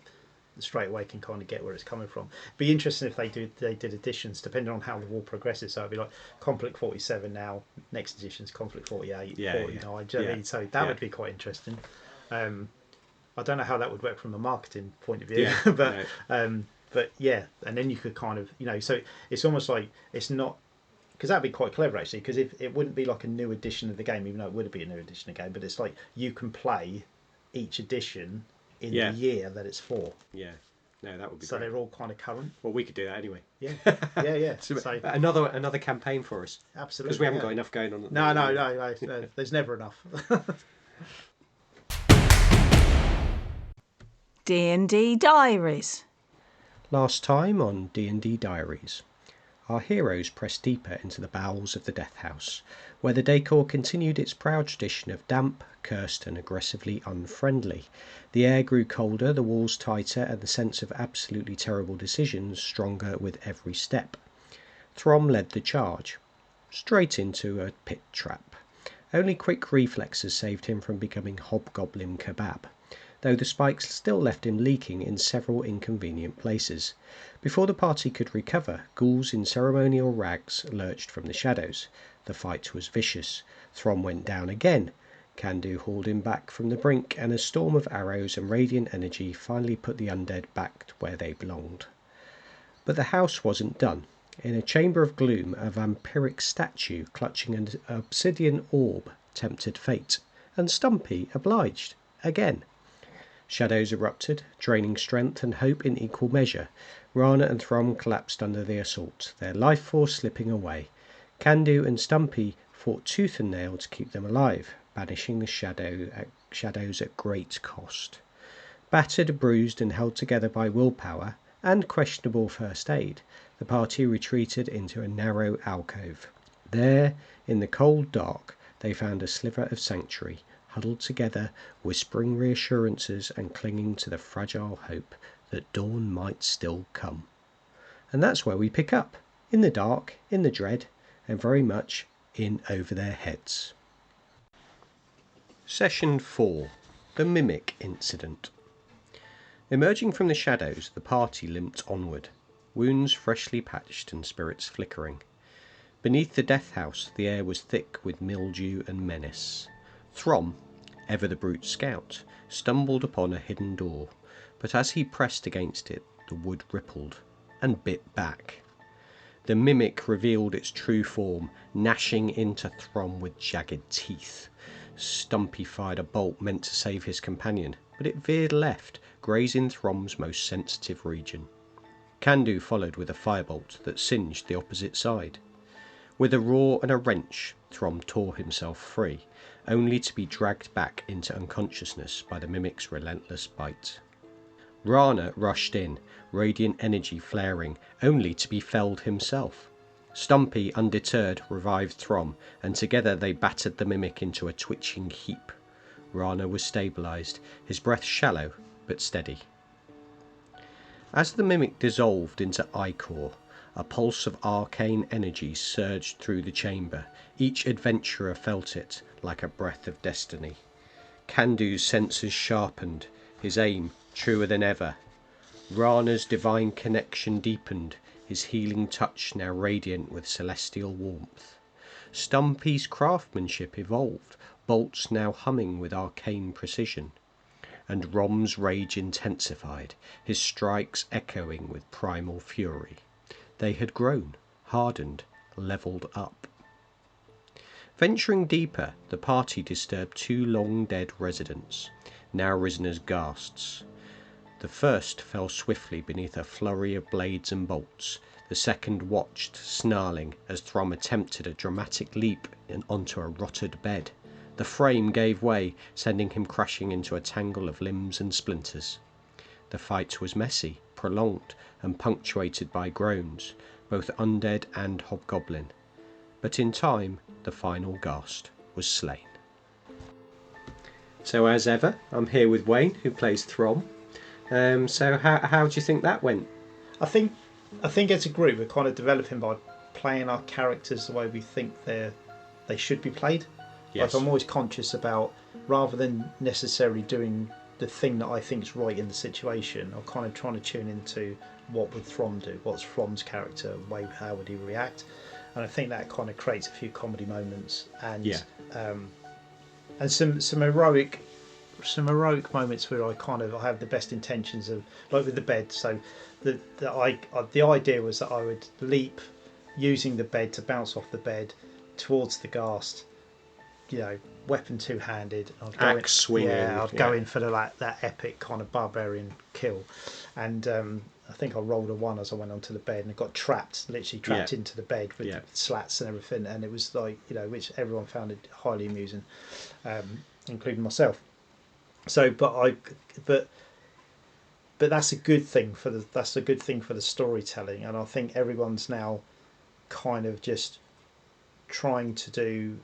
straight away can kind of get where it's coming from. It'd be interesting if they did editions depending on how the war progresses. So it'd be like Konflikkt 47 now, next edition's Konflikkt 48, 49. Do you know what I mean? So that would be quite interesting. I don't know how that would work from a marketing point of view, but yeah, and then you could kind of so it's almost like it's not, because that'd be quite clever actually, because if it wouldn't be like a new edition of the game, even though it would be a new edition of the game, but it's like you can play each edition in the year that it's for. Yeah. No, that would be great. So they're all kind of current. Well, we could do that anyway. Yeah, yeah. So another campaign for us. Absolutely. Because we haven't got enough going on. No. There's never enough. D&D Diaries. Last time on D&D Diaries, our heroes pressed deeper into the bowels of the Death House, where the decor continued its proud tradition of damp, cursed and aggressively unfriendly. The air grew colder, the walls tighter, and the sense of absolutely terrible decisions stronger with every step. Throm led the charge, straight into a pit trap. Only quick reflexes saved him from becoming hobgoblin kebab, though the spikes still left him leaking in several inconvenient places. Before the party could recover, ghouls in ceremonial rags lurched from the shadows. The fight was vicious. Throm went down again. Candu hauled him back from the brink, and a storm of arrows and radiant energy finally put the undead back where they belonged. But the house wasn't done. In a chamber of gloom, a vampiric statue clutching an obsidian orb tempted fate, and Stumpy obliged again. Shadows erupted, draining strength and hope in equal measure. Rana and Throm collapsed under the assault, their life force slipping away. Candu and Stumpy fought tooth and nail to keep them alive, banishing the shadows at great cost. Battered, bruised and held together by willpower, and questionable first aid, the party retreated into a narrow alcove. There, in the cold dark, they found a sliver of sanctuary, huddled together, whispering reassurances and clinging to the fragile hope that dawn might still come. And that's where we pick up, in the dark, in the dread, and very much in over their heads. Session 4. The Mimic Incident. Emerging from the shadows, the party limped onward, wounds freshly patched and spirits flickering. Beneath the death house, the air was thick with mildew and menace. Throm, ever the brute scout, stumbled upon a hidden door, but as he pressed against it, the wood rippled and bit back. The mimic revealed its true form, gnashing into Throm with jagged teeth. Stumpy fired a bolt meant to save his companion, but it veered left, grazing Throm's most sensitive region. Candu followed with a firebolt that singed the opposite side. With a roar and a wrench, Throm tore himself free, only to be dragged back into unconsciousness by the mimic's relentless bite. Rana rushed in, radiant energy flaring, only to be felled himself. Stumpy, undeterred, revived Throm, and together they battered the mimic into a twitching heap. Rana was stabilised, his breath shallow but steady. As the mimic dissolved into ichor, a pulse of arcane energy surged through the chamber. Each adventurer felt it, like a breath of destiny. Candu's senses sharpened, his aim truer than ever. Rana's divine connection deepened, his healing touch now radiant with celestial warmth. Stumpy's craftsmanship evolved, bolts now humming with arcane precision. And Rom's rage intensified, his strikes echoing with primal fury. They had grown, hardened, levelled up. Venturing deeper, the party disturbed two long-dead residents, now risen as ghasts. The first fell swiftly beneath a flurry of blades and bolts. The second watched, snarling, as Throm attempted a dramatic leap onto a rotted bed. The frame gave way, sending him crashing into a tangle of limbs and splinters. The fight was messy, prolonged, and punctuated by groans, both undead and hobgoblin. But in time, the final ghast was slain. So as ever, I'm here with Wayne, who plays Throm. So how do you think that went? I think as a group we're kind of developing by playing our characters the way we think they should be played. Yes. Like I'm always conscious about, rather than necessarily doing the thing that I think is right in the situation, I'm kind of trying to tune into what would Throm do, what's Throm's character, how would he react, and I think that kind of creates a few comedy moments and some heroic moments where I have the best intentions of, like with the bed. So the idea was that I would leap using the bed to bounce off the bed towards the ghast, weapon two-handed. Axe swinging. Yeah, I'd go in for that epic kind of barbarian kill, and I think I rolled a 1 as I went onto the bed, and I got literally trapped into the bed with slats and everything, and it was like, which everyone found it highly amusing, including myself. So, but that's a good thing for the storytelling, and I think everyone's now kind of just trying to do,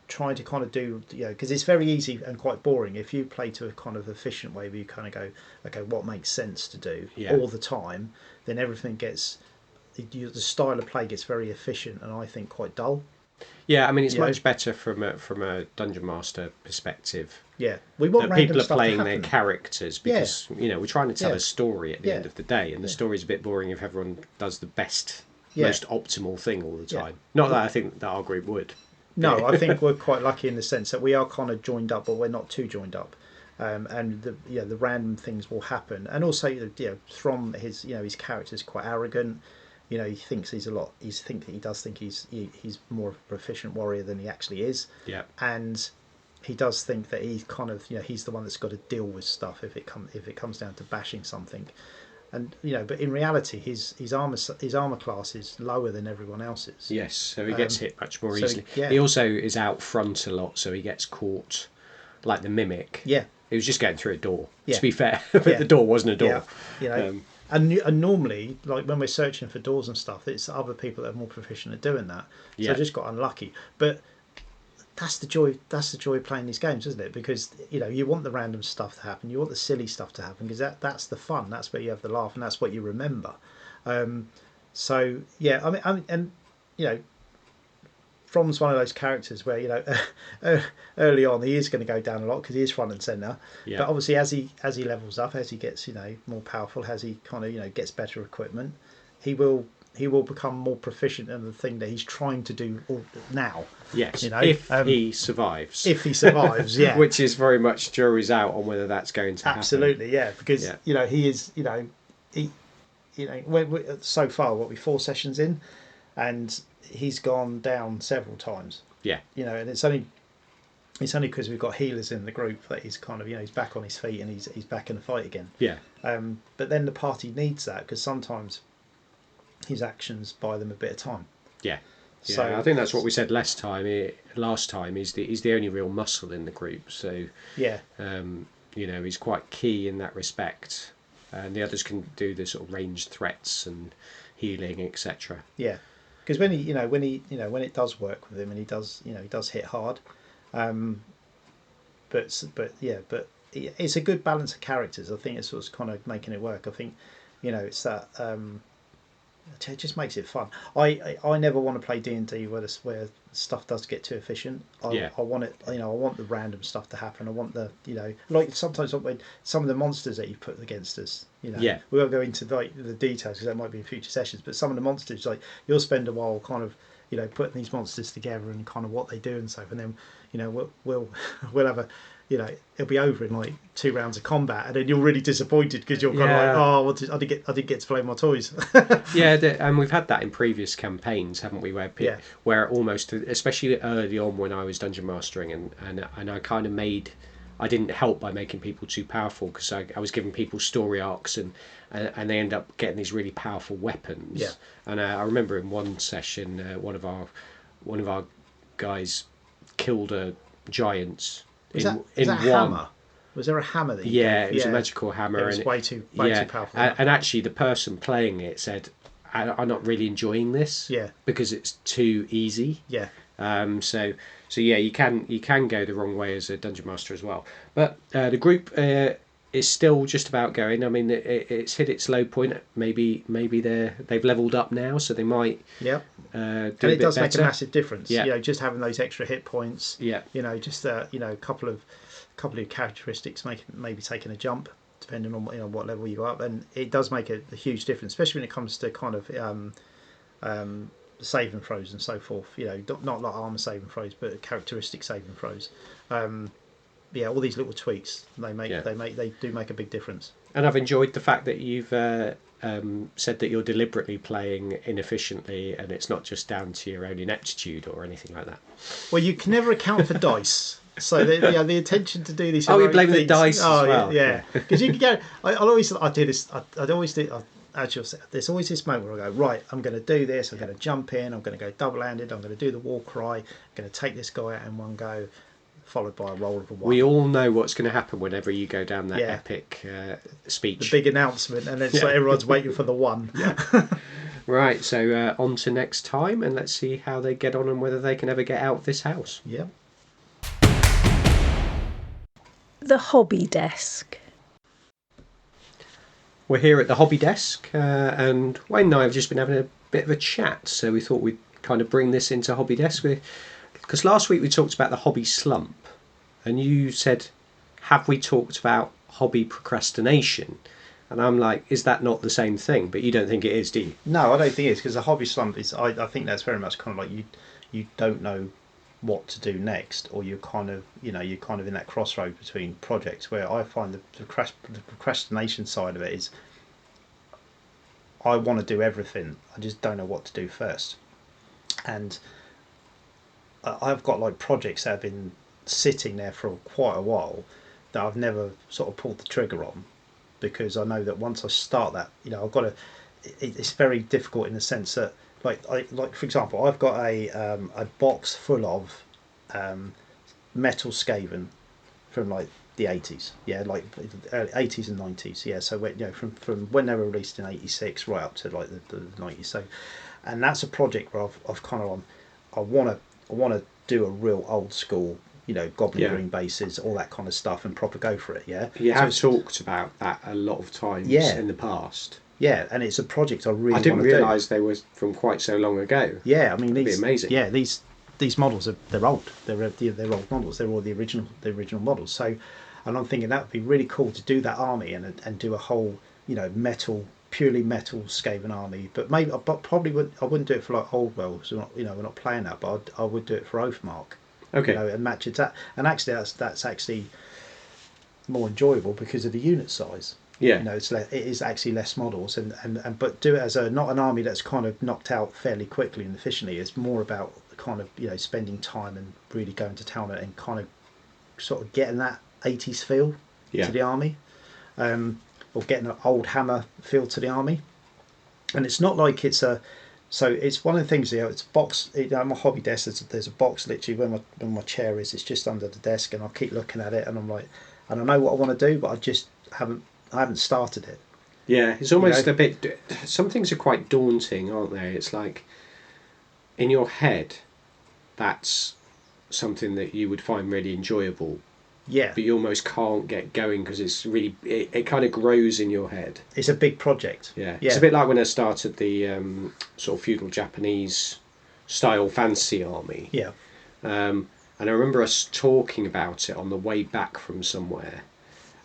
because it's very easy and quite boring if you play to a kind of efficient way where you kind of go, okay, what makes sense to do all the time, then everything gets, the style of play gets very efficient and I think quite dull. Yeah, I mean it's much better from a dungeon master perspective. Yeah, we want that people are playing their characters because we're trying to tell a story at the end of the day, and the story's a bit boring if everyone does the best, most optimal thing all the time. Not that I think that our group would. No, I think we're quite lucky in the sense that we are kind of joined up, but we're not too joined up. And the random things will happen, and also Throm, his character's quite arrogant. He thinks he's more of a proficient warrior than he actually is. Yeah. And he does think that he's kind of he's the one that's got to deal with stuff if it comes down to bashing something. And but in reality, his armor class is lower than everyone else's. Yes, so he gets hit much more easily. He also is out front a lot, so he gets caught, like the mimic. Yeah, he was just going through a door. Yeah. To be fair, but the door wasn't a door. Yeah. and normally, like when we're searching for doors and stuff, it's other people that are more proficient at doing that. So I just got unlucky. But that's the joy. That's the joy of playing these games, isn't it? Because you want the random stuff to happen, you want the silly stuff to happen, because that's the fun. That's where you have the laugh, and that's what you remember. So yeah, I mean, and From's one of those characters where early on he is going to go down a lot because he is front and center. Yeah. But obviously, as he levels up, as he gets more powerful, as he kind of gets better equipment, he will become more proficient in the thing that he's trying to do now. Yes, if he survives. If he survives, yeah. Which is very much jury's out on whether that's going to happen. Absolutely, yeah. Because he is we're so far, we're 4 sessions in, and he's gone down several times. Yeah. And it's only because we've got healers in the group that he's kind of he's back on his feet and he's back in the fight again. Yeah. But then the party needs that, because sometimes his actions buy them a bit of time. Yeah. Yeah, So I think that's what we said last time. He's the only real muscle in the group. So yeah, he's quite key in that respect, and the others can do the sort of ranged threats and healing, etc. yeah. Because when when it does work with him, and he does hit hard, but it's a good balance of characters. I think it's what's kind of making it work. I think it's that. It just makes it fun. I never want to play D&D where stuff does get too efficient. I want it. I want the random stuff to happen. I want the like sometimes when some of the monsters that you put against us. We won't go into the details because that might be in future sessions. But some of the monsters, like you'll spend a while kind of putting these monsters together and kind of what they do and stuff, and then we'll have a. It'll be over in like 2 rounds of combat, and then you're really disappointed because you're kind of like, I didn't get to play my toys. And we've had that in previous campaigns, haven't we? Where almost, especially early on when I was dungeon mastering, and I kind of I didn't help by making people too powerful, because I was giving people story arcs, and they end up getting these really powerful weapons. Yeah. And I remember in one session, one of our guys killed a giant. Was that a hammer? Was there a hammer that you gave? It was a magical hammer. It was way too powerful. And actually the person playing it said, I'm not really enjoying this because it's too easy. Yeah. So you can go the wrong way as a dungeon master as well. But the group is still just about going. I mean, it's hit its low point. Maybe they've leveled up now, so they might do a bit better. And it does make a massive difference. Yeah. Just having those extra hit points. Yeah. Just a couple of characteristics maybe taking a jump depending on what level you go up, and it does make a huge difference, especially when it comes to kind of saving throws and so forth. Not like armor saving throws, but characteristic saving throws. All these little tweaks they do make a big difference. And I've enjoyed the fact that you've said that you're deliberately playing inefficiently, and it's not just down to your own ineptitude or anything like that. Well, you can never account for dice. So the intention to do these. You blame the dice as well. Yeah, because you can go. I do this. I'd always do. As you'll say, there's always this moment where I go, right, I'm going to do this. I'm going to jump in. I'm going to go double-handed. I'm going to do the war cry. I'm going to take this guy out in one go, followed by a roll of a 1. We all know what's going to happen whenever you go down that epic speech. The big announcement, and it's like everyone's waiting for the 1. Yeah. Right, so on to next time, and let's see how they get on and whether they can ever get out of this house. Yeah. The hobby desk. We're here at the hobby desk, and Wayne and I have just been having a bit of a chat, so we thought we'd kind of bring this into hobby desk. Because last week we talked about the hobby slump, and you said, have we talked about hobby procrastination? And I'm like, is that not the same thing? But you don't think it is, do you? No, I don't think it is, because the hobby slump is, I think that's very much kind of like you don't know what to do next, or you're kind of in that crossroad between projects, where I find the procrastination side of it is I want to do everything, I just don't know what to do first. And I've got like projects that have been sitting there for quite a while that I've never sort of pulled the trigger on, because I know that once I start that, I've got to. It's very difficult in the sense that, like for example, I've got a box full of metal Skaven from like the 80s, yeah, like early 80s and 90s, yeah. So when, from when they were released in 86 right up to like the 90s. So, and that's a project where I've kind of I want to do a real old school, Goblin Green bases, all that kind of stuff, and proper go for it. Yeah, you have talked about that a lot of times in the past. Yeah, and it's a project I really. I didn't realise they were from quite so long ago. Yeah, I mean, that'd be amazing. Yeah, these models they're old. They're old models. They're all the original models. So, and I'm thinking that would be really cool to do that army and do a whole purely metal Skaven army. But probably I wouldn't do it for like Old World. So we're not playing that. But I would do it for Oathmark. Okay. And match it that. And actually, that's actually more enjoyable because of the unit size. Yeah. It is actually less models, and but do it as not an army that's kind of knocked out fairly quickly and efficiently. It's more about kind of spending time and really going to town and kind of sort of getting that 80s feel to the army, or getting an old Hammer feel to the army. And it's not like it's a. So it's one of the things. It's a box. My hobby desk. There's a box literally where my chair is. It's just under the desk, and I keep looking at it, and I'm like, and I know what I want to do, but I just haven't started it. Yeah, it's almost a bit. Some things are quite daunting, aren't they? It's like in your head, that's something that you would find really enjoyable. Yeah. But you almost can't get going because it's really it kind of grows in your head. It's a big project. Yeah. It's a bit like when I started the sort of feudal Japanese style fantasy army. Yeah. And I remember us talking about it on the way back from somewhere,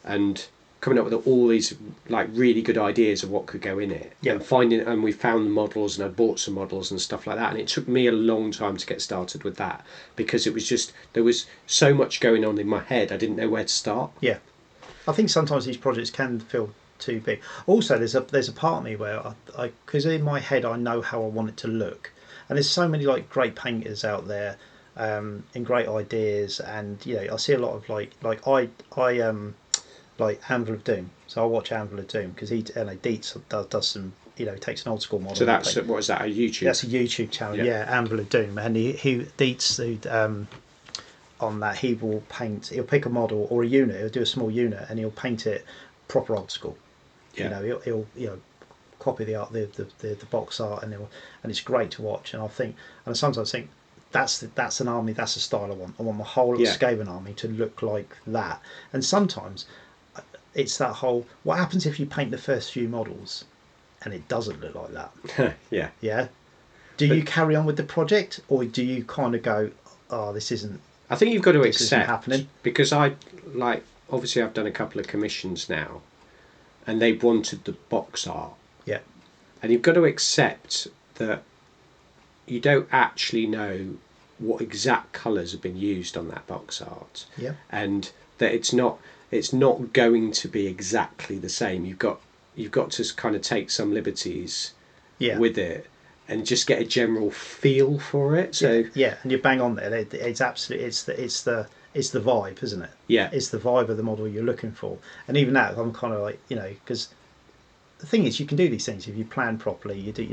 and coming up with all these like really good ideas of what could go in it, and we found the models, and I bought some models and stuff like that, and it took me a long time to get started with that because it was just there was so much going on in my head I didn't know where to start. Yeah, I think sometimes these projects can feel too big. Also, there's a part of me where I because in my head I know how I want it to look, and there's so many like great painters out there, and great ideas, and I see a lot of like like Anvil of Doom. So I watch Anvil of Doom because Dietz does some, takes an old school model. So that's what is that, a YouTube? That's a YouTube channel. Yeah, Anvil of Doom, and he Dietz on that he'll pick a model or a unit. He'll do a small unit and he'll paint it proper old school. Yeah. He'll copy the art, the box art, and it's great to watch. And sometimes I think that's an army, that's a style I want. I want my whole Skaven army to look like that. And sometimes it's that whole, what happens if you paint the first few models and it doesn't look like that? Yeah. Do you carry on with the project, or do you kind of go, oh, this isn't? I think you've got to accept happening, because obviously I've done a couple of commissions now, and they've wanted the box art. Yeah. And you've got to accept that you don't actually know what exact colours have been used on that box art. Yeah. And that it's not going to be exactly the same. You've got to kind of take some liberties with it and just get a general feel for it. So and you bang on there. It's absolutely it's the vibe, isn't it? Yeah. It's the vibe of the model you're looking for. And even that, I'm kind of like, because the thing is, you can do these things if you plan properly. You do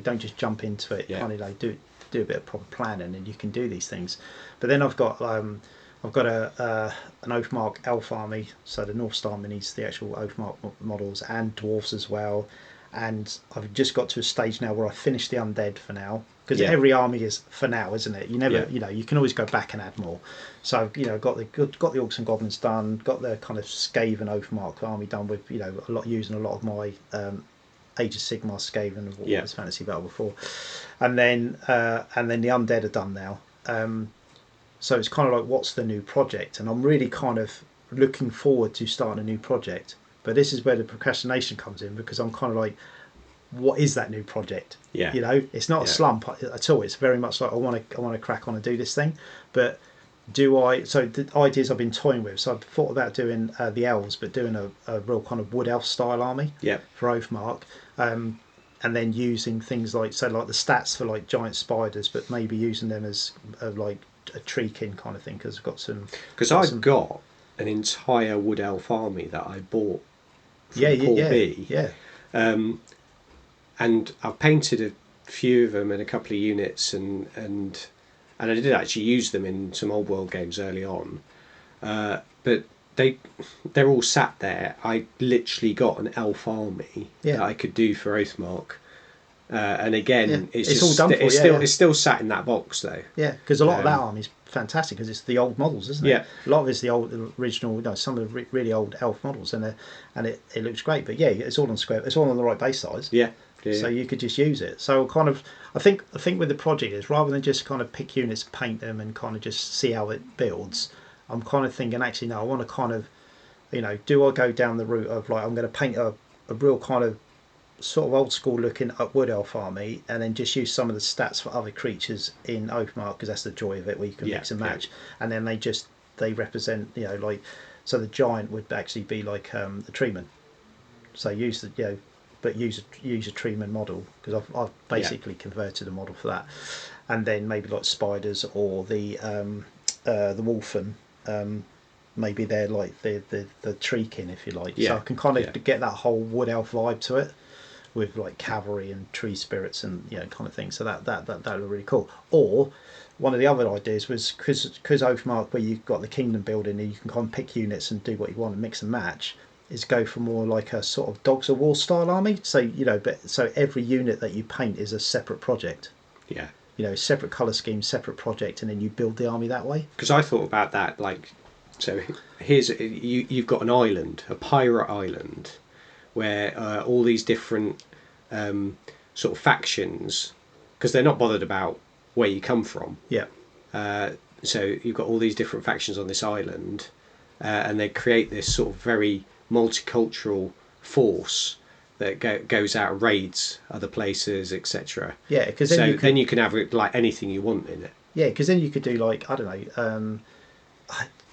don't just jump into it. Kind of do a bit of proper planning, and you can do these things. But then I've got an Oathmark elf army, so the North Star minis, the actual Oathmark models, and dwarves as well. And I've just got to a stage now where I finished the undead for now, because every army is for now, isn't it? You never, you can always go back and add more. So got the orcs and goblins done, got the kind of Skaven Oathmark army done with using a lot of my Age of Sigmar Skaven of Warmaster Fantasy Battle before, and then the undead are done now. So it's kind of like, what's the new project? And I'm really kind of looking forward to starting a new project. But this is where the procrastination comes in, because I'm kind of like, what is that new project? Yeah. It's not a slump at all. It's very much like I want to crack on and do this thing. But so the ideas I've been toying with. So I've thought about doing the elves, but doing a real kind of wood elf style army for Oathmark. And then using things like the stats for like giant spiders, but maybe using them as like a tree-kin kind of thing, because I've got some. Because I've got an entire wood elf army that I bought from Paul B. Yeah. And I've painted a few of them in a couple of units, and I did actually use them in some old world games early on. But they're all sat there. I literally got an elf army that I could do for Oathmark. And again, it's all done for. It's still sat in that box though. Yeah, because a lot of that army's fantastic because it's the old models, isn't it? Yeah. A lot of it's the original, some of the really old elf models, and it looks great. But yeah, it's all on square. It's all on the right base size. Yeah. So you could just use it. So I think with the project is rather than just kind of pick units, paint them, and kind of just see how it builds. I'm kind of thinking actually no, I want to kind of, do I go down the route of like I'm going to paint a real kind of sort of old school looking wood elf army, and then just use some of the stats for other creatures in Oathmark because that's the joy of it, where you can mix and match, and then they represent like, so the giant would actually be like the treeman. So use the but use a treeman model because I've basically converted a model for that, and then maybe like spiders or the wolfen. Maybe they're like the treekin, if you like. So I can kind of get that whole wood elf vibe to it, with like cavalry and tree spirits and kind of thing. So that would be really cool. Or one of the other ideas was because Oathmark, where you've got the kingdom building and you can kind of pick units and do what you want and mix and match, is go for more like a sort of Dogs of War style army. So so every unit that you paint is a separate project. Yeah. Separate colour scheme, separate project, and then you build the army that way. Because I thought about that, like, so here's you've got an island, a pirate island, where all these different sort of factions, because they're not bothered about where you come from. Yeah. So you've got all these different factions on this island, and they create this sort of very multicultural force that goes out and raids other places, etc. Yeah, because then you can have like anything you want in it. Yeah, because then you could do like, I don't know,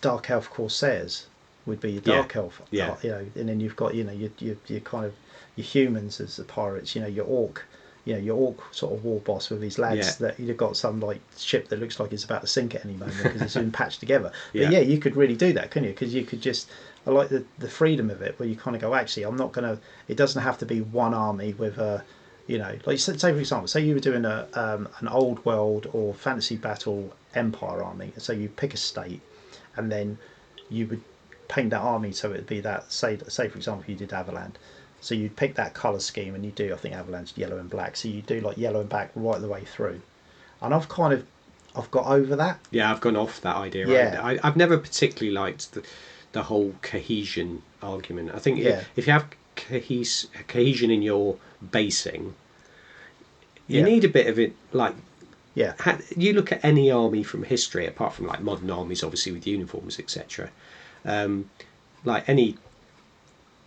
Dark Elf Corsairs would be your Dark Elf, and then you've got your kind of your humans as the pirates, your orc, your orc sort of war boss with these lads that you've got some like ship that looks like it's about to sink at any moment because it's been patched together. But you could really do that, couldn't you? Because you could just, I like the freedom of it, where you kind of go, actually, I'm not gonna. It doesn't have to be one army with a, like say for example, say you were doing an old world or fantasy battle empire army, so you pick a state, and then you would paint that army so it would be that. Say for example, you did Avaland, so you'd pick that colour scheme, and you do, I think Avaland's yellow and black, so you do like yellow and black right the way through, and I've got over that. Yeah, I've gone off that idea. Yeah, right? I've never particularly liked the whole cohesion argument. I think if you have cohesion in your basing, you need a bit of it. Like, you look at any army from history, apart from like modern armies, obviously with uniforms, etc. Like any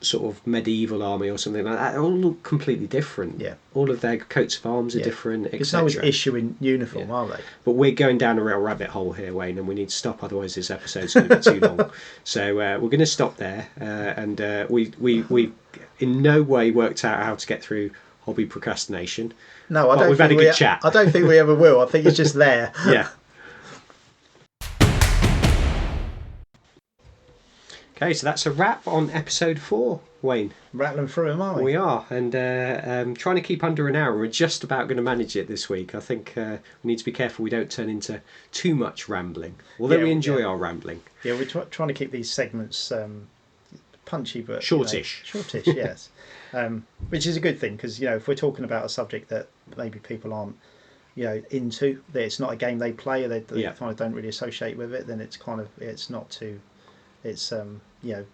sort of medieval army or something like that, all look completely different. Yeah, all of their coats of arms are different, etc. There's no issue in uniform, are they? But we're going down a real rabbit hole here, Wayne, and we need to stop, otherwise this episode's going to be too long. So we're going to stop there, and we in no way worked out how to get through hobby procrastination. No, I don't. We've had a good chat. I don't think we ever will. I think it's just there. Yeah. Okay, so that's a wrap on episode 4, Wayne. Rattling through them, aren't we? We are, and trying to keep under an hour. We're just about going to manage it this week. I think we need to be careful we don't turn into too much rambling, although we enjoy our rambling. Yeah, we're trying to keep these segments punchy, but shortish. Shortish, yes. Which is a good thing, because if we're talking about a subject that maybe people aren't into, that it's not a game they play, or they kind of don't really associate with it, then it's not too. It's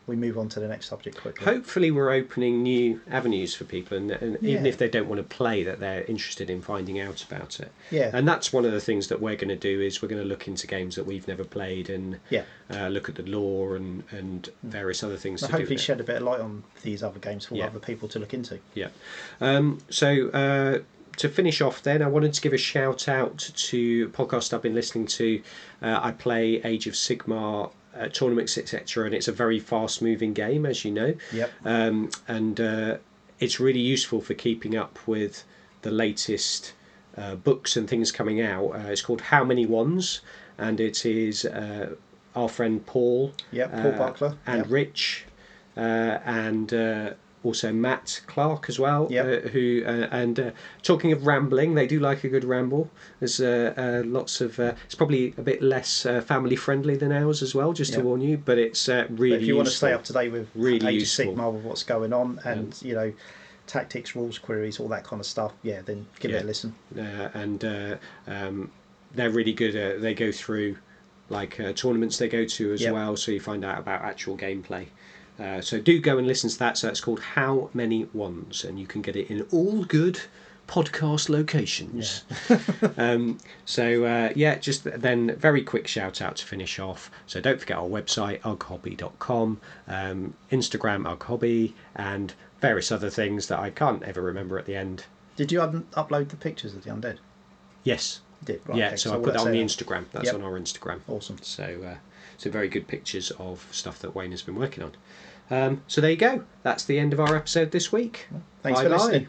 we move on to the next subject quickly. Hopefully we're opening new avenues for people, and even if they don't want to play, that they're interested in finding out about it. Yeah. And that's one of the things that we're going to do, is we're going to look into games that we've never played, and look at the lore and various other things. And hopefully shed a bit of light on these other games for other people to look into. Yeah. To finish off then, I wanted to give a shout out to a podcast I've been listening to. I play Age of Sigmar tournaments, etc., and it's a very fast moving game, as you know. Yep. And it's really useful for keeping up with the latest books and things coming out. It's called How Many Wands, and it is our friend Paul, Paul Buckler, and Rich, and Also Matt Clark as well, Yep. who and talking of rambling, they do like a good ramble. There's lots of. It's probably a bit less family friendly than ours as well, just to Yep. warn you. But it's really But if you want to useful. stay up to date with Really Age useful. of Sigmar, with what's going on, and tactics, rules, queries, all that kind of stuff, then give it a listen. They're really good. They go through like tournaments they go to as Yep. well, so you find out about actual gameplay. So do go and listen to that. So it's called How Many Ones, and you can get it in all good podcast locations. Just then very quick shout out to finish off. So don't forget our website, ughobby.com, Instagram ughobby, and various other things that I can't ever remember at the end. Did you upload the pictures of the undead? Yes. You did. Right, Yeah, okay. so I put that on the Instagram. That's on our Instagram. Awesome. So very good pictures of stuff that Wayne has been working on. So there you go. That's the end of our episode this week. Thanks Bye-bye. for listening.